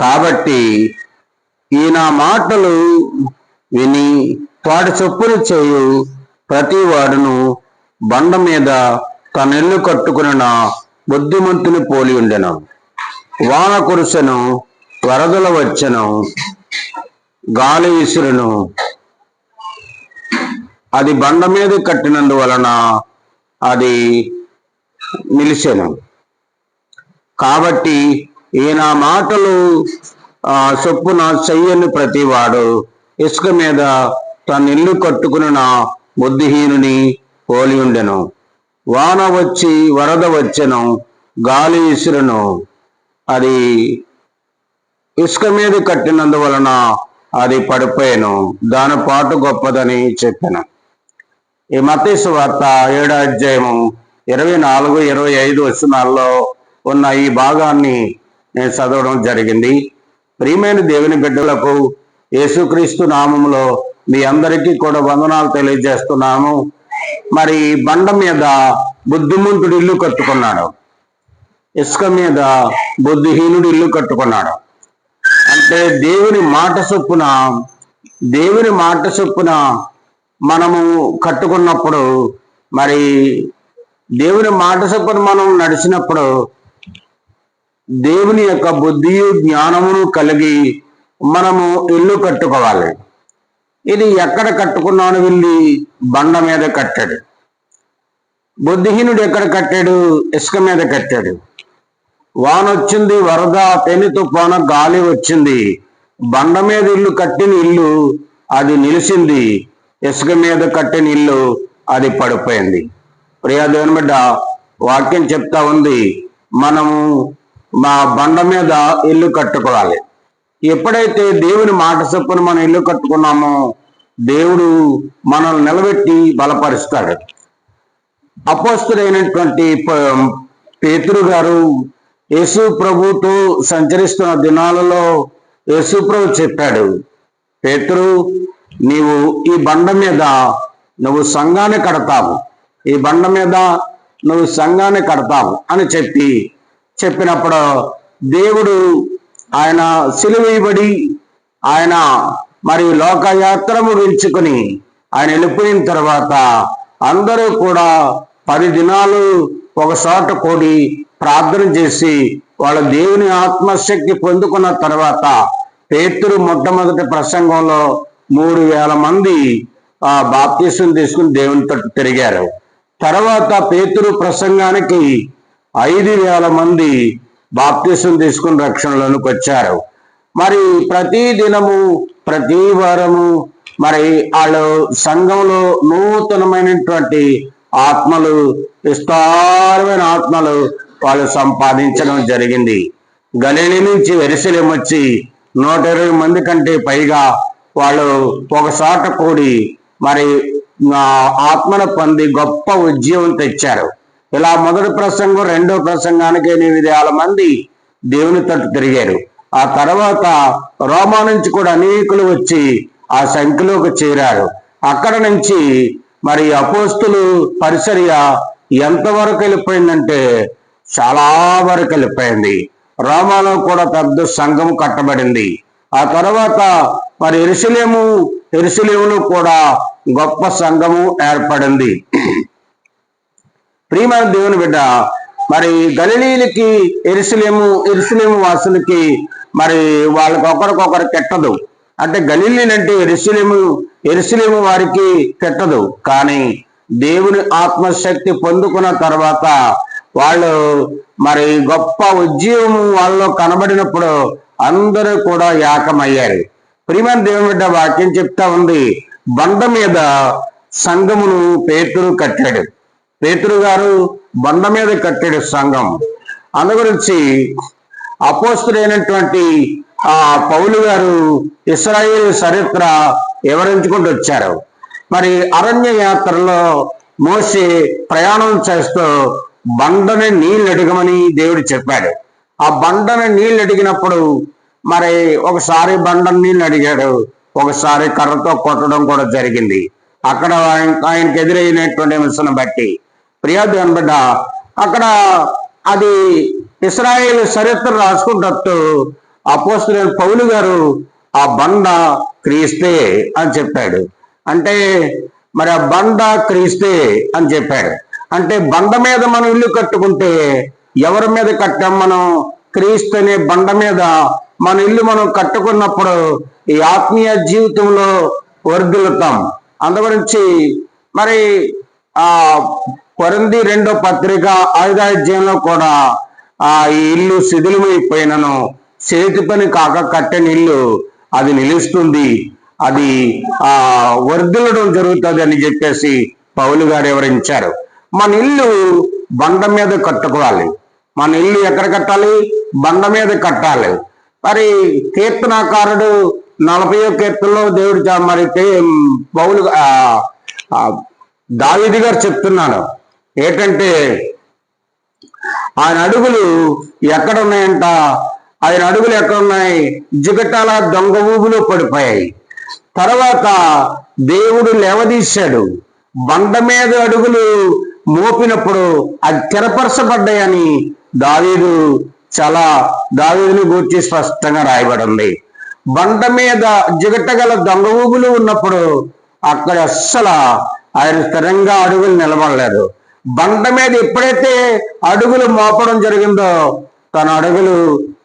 కాబట్టి ఈయన మాటలు విని వాటి చొప్పున చేయు ప్రతి వాడును బండ మీద తన ఇల్లు కట్టుకున్న బుద్ధిమంతుని పోలి ఉండెను. వాన కురుసెను, వరదలు వచ్చెను, గాలి విసురును, అది బండ మీద కట్టినందువలన అది నిలిచెను. కాబట్టి ఈయన మాటలు చొప్పున చెయ్యని ప్రతివాడు ఇసుక మీద తన ఇల్లు కట్టుకున్న బుద్ధిహీనుని పోలి ఉండెను. వాన వచ్చి వరద వచ్చెను, గాలి విసురును, అది ఇసుక మీద కట్టినందువలన అది పడిపోయాను, దాని పాటు గొప్పదని చెప్పాను. ఈ మత్తయి సువార్త 7వ అధ్యాయము 24, 25 వచనాల్లో ఉన్న ఈ భాగాన్ని నేను చదవడం జరిగింది. ప్రియమైన దేవుని బిడ్డలకు యేసుక్రీస్తు నామములో మీ అందరికీ కూడా వందనాలు తెలియజేస్తున్నాము. మరి బండ మీద బుద్ధిమంతుడు ఇల్లు కట్టుకున్నాడు, ఇసుక మీద బుద్ధిహీనుడు ఇల్లు కట్టుకున్నాడు. అంటే దేవుని మాట చొప్పున మనము కట్టుకున్నప్పుడు, మరి దేవుని మాట చొప్పున మనం నడిచినప్పుడు దేవుని యొక్క బుద్ధియు జ్ఞానమును కలిగి మనము ఇల్లు కట్టుకోవాలి. ఇది ఎక్కడ కట్టుకున్నాను? వెళ్ళి బండ మీద కట్టాడు. బుద్ధిహీనుడు ఎక్కడ కట్టాడు? ఇసుక మీద కట్టాడు. వాన వచ్చింది, వరద, పెను తుఫాను, గాలి వచ్చింది. బండ మీద ఇల్లు కట్టిన ఇల్లు అది నిలిచింది, ఇసుక మీద కట్టిన ఇల్లు అది పడిపోయింది. ప్రియా దేవుని బిడ్డ, వాక్యం చెప్తా ఉంది, మనము మా బండ మీద ఇల్లు కట్టుకోవాలి. ఎప్పుడైతే దేవుని మాట చొప్పున మనం ఇల్లు కట్టుకున్నామో దేవుడు మనల్ని నిలబెట్టి బలపరుస్తాడు. అపోస్తలుడైనటువంటి పేతురు గారు యేసు ప్రభుతో సంచరిస్తున్న దినాలలో యేసు ప్రభు చెప్పాడు, పేతురు, నీవు ఈ బండ మీద నువ్వు సంఘాన్ని కడతావు, ఈ బండ మీద నువ్వు సంఘాన్ని కడతావు అని చెప్పినప్పుడు దేవుడు ఆయన సిలువేయబడి ఆయన మరి లోకయాత్ర ముగించుకుని ఆయన వెళ్ళిపోయిన తర్వాత అందరూ కూడా 10 దినాలు ఒక చోట కూడి ప్రార్థన చేసి వాళ్ళ దేవుని ఆత్మశక్తి పొందుకున్న తర్వాత పేతురు మొట్టమొదటి ప్రసంగంలో 3,000 మంది బాప్తీసం తీసుకుని దేవుని తట్టు తిరిగారు. తర్వాత పేతురు ప్రసంగానికి 5,000 మంది బాప్తీసం తీసుకుని రక్షణలోనికి వచ్చారు. మరి ప్రతి దినము ప్రతి వారము మరి వాళ్ళు సంఘంలో నూతనమైనటువంటి ఆత్మలు, విస్తారమైన ఆత్మలు వాళ్ళు సంపాదించడం జరిగింది. గలిలీ నుంచి యెరూషలేము వచ్చి 120 మంది కంటే పైగా వాళ్ళు ఒకసాట కూడి మరి ఆత్మను పొంది గొప్ప ఉద్యమం తెచ్చారు. ఇలా మొదటి ప్రసంగం, రెండో ప్రసంగానికి 8,000 మంది దేవుని తట్టు తిరిగారు. ఆ తర్వాత రోమా నుంచి కూడా అనేకులు వచ్చి ఆ సంఖ్యలోకి చేరారు. అక్కడ నుంచి మరి అపోస్తులు పరిచర్య ఎంతవరకు వెళ్ళిపోయిందంటే చాలా వరకు వెళ్ళిపోయింది. రోమాలో కూడా పెద్ద సంఘం కట్టబడింది. ఆ తర్వాత మరి యెరూషలేములో కూడా గొప్ప సంఘము ఏర్పడింది. ప్రియమైన దేవుని బిడ్డ, మరి గలిలీలకి యెరూషలేము వాసులకి మరి వాళ్ళకి ఒకరికొకరు కెట్టదు. అంటే గలిలీ అంటే యెరూషలేము వారికి కెట్టదు. కానీ దేవుని ఆత్మశక్తి పొందుకున్న తర్వాత వాళ్ళు మరి గొప్ప ఉద్యమం వాళ్ళలో కనబడినప్పుడు అందరూ కూడా ఏకమయ్యారు. ప్రియమైన దేవుని బిడ్డ, వాక్యం చెప్తా ఉంది, బండ మీద సంఘమును పేతురు కట్టాడు. పేతురు గారు బండ మీద కట్టాడు సంఘం. అందు గురించి అపోస్తలుడైనటువంటి పౌలు గారు ఇశ్రాయేలు చరిత్ర వివరించుకుంటూ వచ్చారు. మరి అరణ్య యాత్రలో మోషే ప్రయాణం చేస్తూ బండని నీళ్ళు అడగమని దేవుడు చెప్పాడు. ఆ బండని నీళ్ళు అడిగినప్పుడు మరి ఒకసారి బండని నీళ్ళు అడిగాడు, ఒకసారి కర్రతో కొట్టడం కూడా జరిగింది. అక్కడ ఆయనకు ఎదురైనటువంటి అంశాన్ని బట్టి ప్రియా దేవుని బిడ్డ, అక్కడ అది ఇశ్రాయేలు చరిత్ర రాసుకుంటూ అపోస్తలుడైన పౌలు గారు ఆ బండ క్రీస్తే అని చెప్పాడు. అంటే మరి ఆ బండ క్రీస్తే అని చెప్పాడు. అంటే బండ మీద మనం ఇల్లు కట్టుకుంటే ఎవరి మీద కట్టాం? మనం క్రీస్తు అనే బండ మీద మన ఇల్లు మనం కట్టుకున్నప్పుడు ఈ ఆత్మీయ జీవితంలో వర్ధిల్లుతాం. అందుగురించి మరి ఆ కొరింథీ 2వ పత్రిక 5వ అధ్యాయంలో కూడా ఈ ఇల్లు శిథిలమైపోయినను చేతి పని కాక కట్టని ఇల్లు అది నిలుస్తుంది, అది వర్ధిల్లడం జరుగుతుంది అని చెప్పేసి పౌలు గారు వివరించారు. మన ఇల్లు బండ మీద కట్టుకోవాలి. మన ఇల్లు ఎక్కడ కట్టాలి? బండ మీద కట్టాలి. మరి కీర్తనాకారుడు 40వ కీర్తనలో దేవుడు మరి పౌలు దావీదు గారు చెప్తున్నాడు ఏంటంటే ఆయన అడుగులు ఎక్కడ ఉన్నాయంట? ఆయన అడుగులు ఎక్కడున్నాయి? జిగటాల దొంగ ఊబులో పడిపోయాయి. తర్వాత దేవుడు లేవదీశాడు. బండ మీద అడుగులు మోపినప్పుడు అది స్థిరపరచబడ్డాయని దావీదుని గూర్చి స్పష్టంగా రాయబడింది. బండ మీద జిగటగల దొంగ ఊబులు ఉన్నప్పుడు అక్కడ అస్సలు ఆయన స్థిరంగా అడుగులు నిలబడలేదు. బండ మీద ఎప్పుడైతే అడుగులు మోపడం జరిగిందో తన అడుగులు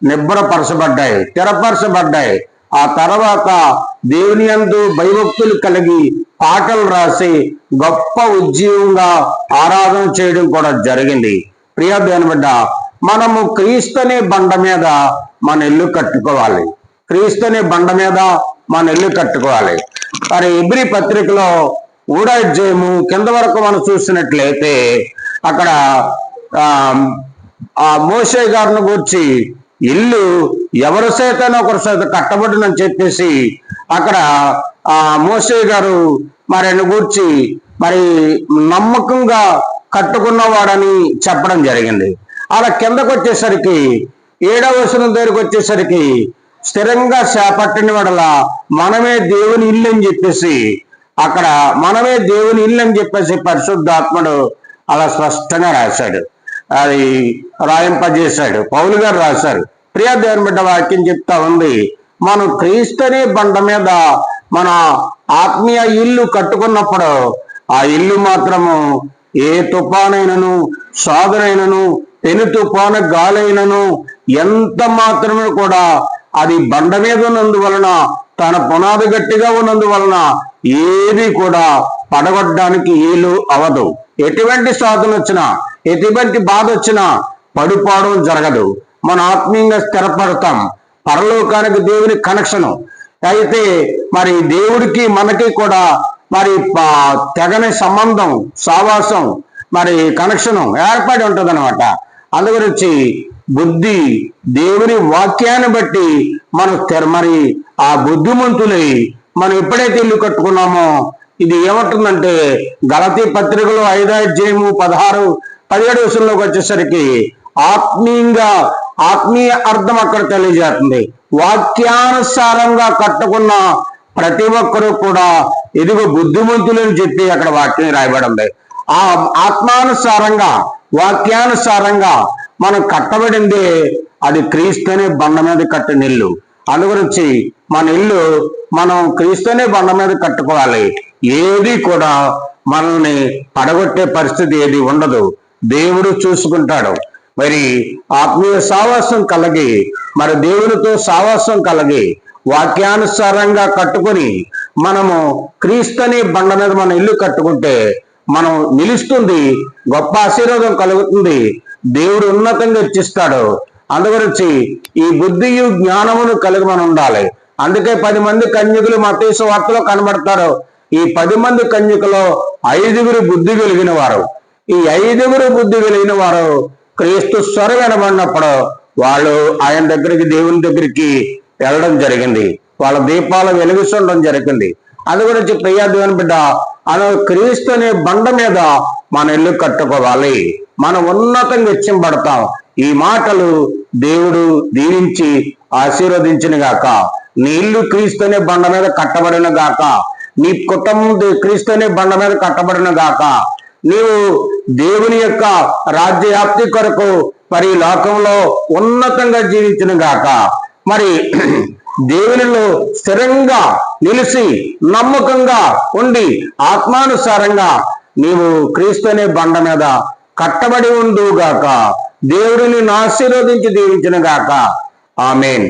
నిబ్బరపరచబడ్డాయి, స్థిరపరచబడ్డాయి. ఆ తర్వాత దేవుని యందు భయభక్తులు కలిగి పాటలు రాసి గొప్ప ఉద్యోగంగా ఆరాధన చేయడం కూడా జరిగింది. ప్రియ దేవుని బిడ్డ, మనము క్రీస్తునే బండ మీద మన ఇల్లు కట్టుకోవాలి. క్రీస్తునే బండ మీద మన ఇల్లు కట్టుకోవాలి. మరి హెబ్రీ పత్రికలో 3వ అధ్యాయము కింద వరకు మనం చూసినట్లయితే అక్కడ ఆ మోషే గారిని గురించి ఇల్లు ఎవరి చేతనో ఒకరి చేత కట్టబడినని చెప్పేసి అక్కడ ఆ మోషే గారు మరి ఆయన గూర్చి మరి నమ్మకంగా కట్టుకున్నవాడని చెప్పడం జరిగింది. అలా కిందకు వచ్చేసరికి 7వ వచనం దగ్గరికి వచ్చేసరికి స్థిరంగా చేపట్టిన వాడలా మనమే దేవుని ఇల్లు అని చెప్పేసి అక్కడ మనమే దేవుని ఇల్లు అని చెప్పేసి పరిశుద్ధాత్ముడు అలా స్పష్టంగా రాశాడు. అది రాయింపజేశాడు, పౌలు గారు రాశారు. ప్రియ దేవుని బిడ్డ, వాక్యం చెప్తా ఉంది, మనం క్రీస్తుని బండ మీద మన ఆత్మీయ ఇల్లు కట్టుకున్నప్పుడు ఆ ఇల్లు మాత్రము ఏ తుఫానైనను సాధనైనను పెను తుఫాను గాలైనను ఎంత మాత్రమే కూడా అది బండ మీద ఉన్నందువలన తన పునాది గట్టిగా ఉన్నందువలన ఏది కూడా పడగొట్టడానికి వీలు అవదు. ఎటువంటి సాధన వచ్చినా ఎటువంటి బాధ వచ్చినా పడిపోవడం జరగదు. మన ఆత్మీయంగా స్థిరపడతాం. పరలోకానికి దేవుని కనెక్షను అయితే మరి దేవుడికి మనకి కూడా మరి తెగని సంబంధం, సావాసం, మరి కనెక్షను ఏర్పడి ఉంటుంది అనమాట. అందుగురించి బుద్ధి దేవుని వాక్యాన్ని బట్టి మనం మరి ఆ బుద్ధిమంతులై మనం ఎప్పుడైతే ఇల్లు కట్టుకున్నామో ఇది ఏమంటుందంటే గలతీ పత్రికలో 5వ అధ్యాయము 16-17 వచనంలోకి వచ్చేసరికి ఆత్మీయ అర్థం అక్కడ తెలియజేస్తుంది. వాక్యానుసారంగా కట్టుకున్న ప్రతి ఒక్కరూ కూడా ఎదుగు బుద్ధిమంతులని చెప్పి అక్కడ వాక్యం రాయబడింది. ఆ ఆత్మానుసారంగా వాక్యానుసారంగా మనం కట్టబడింది అది క్రీస్తునే బండ మీద కట్టిన ఇల్లు. అందుగురించి మన ఇల్లు మనం క్రీస్తునే బండ మీద కట్టుకోవాలి. ఏది కూడా మనల్ని పడగొట్టే పరిస్థితి ఏది ఉండదు. దేవుడు చూసుకుంటాడు. మరి ఆత్మీయ సావాసం కలిగి మరి దేవునితో సావాసం కలిగి వాక్యానుసారంగా కట్టుకొని మనము క్రీస్తుని బండ మీద మన ఇల్లు కట్టుకుంటే మనం నిలుస్తుంది, గొప్ప ఆశీర్వాదం కలుగుతుంది, దేవుడు ఉన్నతంగా ఇచ్చిస్తాడు. అందుగురించి ఈ బుద్ధియు జ్ఞానమును కలిగి మనం ఉండాలి. అందుకే 10 మంది కన్యకులు మత్తయి సువార్తలో కనబడతారు. ఈ 10 మంది కన్యకులో 5గురు బుద్ధి కలిగిన వారు. ఈ 5గురు బుద్ధి కలిగిన వారు క్రీస్తు స్వరం వినబడినప్పుడు వాళ్ళు ఆయన దగ్గరికి, దేవుని దగ్గరికి వెళ్ళడం జరిగింది. వాళ్ళ దీపాలు వెలిగిస్తుండడం జరిగింది. అందు గురించి ప్రియ దేవుని బిడ్డ, క్రీస్తు అనే బండ మీద మన ఇల్లు కట్టుకోవాలి. మనం ఉన్నతంగా హెచ్చింపడతాం. ఈ మాటలు దేవుడు దీవించి ఆశీర్వదించిన గాక. నీ ఇల్లు క్రీస్తు అనే బండ మీద కట్టబడిన గాక. నీ కుటుంబం క్రీస్తు అనే బండ మీద కట్టబడిన గాక. నీవు దేవుని యొక్క రాజ్యవ్యాప్తి కొరకు మరి లోకంలో ఉన్నతంగా జీవించిన గాక. మరి దేవునిలో స్థిరంగా నిలిచి నమ్మకంగా ఉండి ఆత్మానుసారంగా నీవు క్రీస్తు అనే బండ మీద కట్టబడి ఉండుగాక. దేవుడిని ఆశీర్వదించి దీవించును గాక. ఆమేన్.